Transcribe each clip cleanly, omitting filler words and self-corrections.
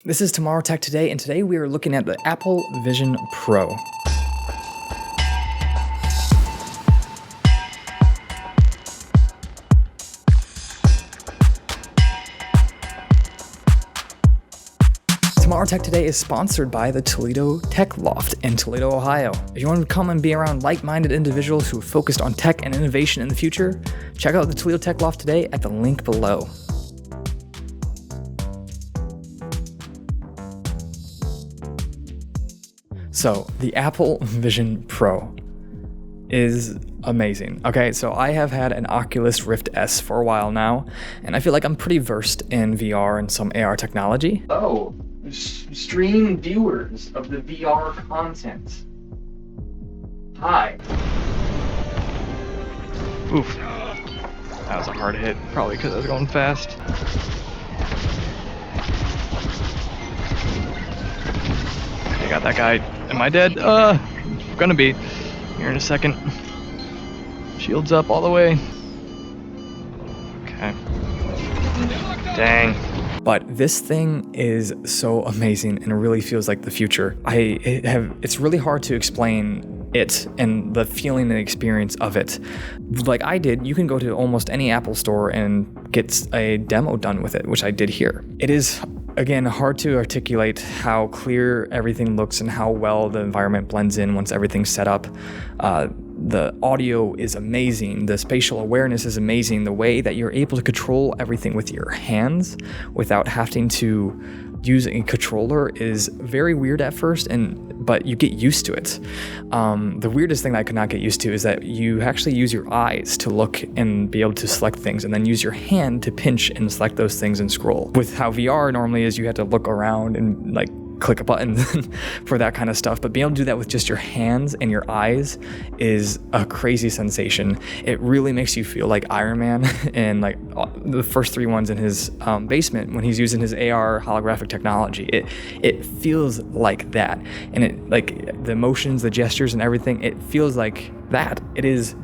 This is Tomorrow Tech Today, and today we are looking at the Apple Vision Pro. Tomorrow Tech Today is sponsored by the Toledo Tech Loft in Toledo, Ohio. If you want to come and be around like-minded individuals who are focused on tech and innovation in the future, check out the Toledo Tech Loft today at the link below. So, the Apple Vision Pro is amazing. Okay, so I have had an Oculus Rift S for a while now, and I feel like I'm pretty versed in VR and some AR technology. Oh, stream viewers of the VR content. Hi. Oof. That was a hard hit, probably because I was going fast. I got that guy. Am I dead? Gonna be. Here in a second. Shields up all the way. Okay. Dang. But this thing is so amazing and it really feels like the future. It's really hard to explain it and the feeling and experience of it. Like I did, you can go to almost any Apple store and get a demo done with it, which I did here. It is, again, hard to articulate how clear everything looks and how well the environment blends in once everything's set up. The audio is amazing. The spatial awareness is amazing. The way that you're able to control everything with your hands without having to use a controller is very weird at first, but you get used to it. The weirdest thing that I could not get used to is that you actually use your eyes to look and be able to select things, and then use your hand to pinch and select those things and scroll. With how VR normally is, you have to look around and like click a button for that kind of stuff, but being able to do that with just your hands and your eyes is a crazy sensation. It really makes you feel like Iron Man and like the first three ones in his basement when he's using his AR holographic technology. It feels like that, and it like the motions, the gestures, and everything. It feels like that. It is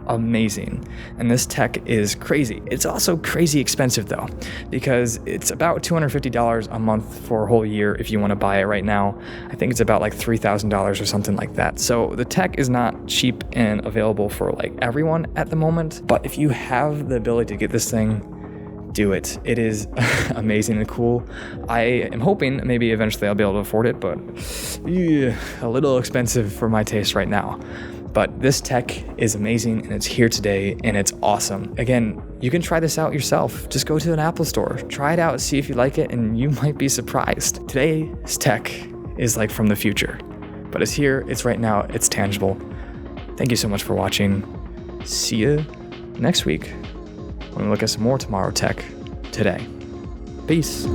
amazing, and this tech is crazy. It's also crazy expensive though, because it's about $250 a month for a whole year if you want to buy it right now. I think it's about like $3,000 or something like that. So the tech is not cheap and available for like everyone at the moment, but if you have the ability to get this thing, do it. It is amazing and cool. I am hoping maybe eventually I'll be able to afford it, but yeah, a little expensive for my taste right now. But this tech is amazing, and it's here today, and it's awesome. Again, you can try this out yourself. Just go to an Apple store, try it out, see if you like it, and you might be surprised. Today's tech is like from the future, but it's here, it's right now, it's tangible. Thank you so much for watching. See you next week when we look at some more Tomorrow Tech Today. Peace.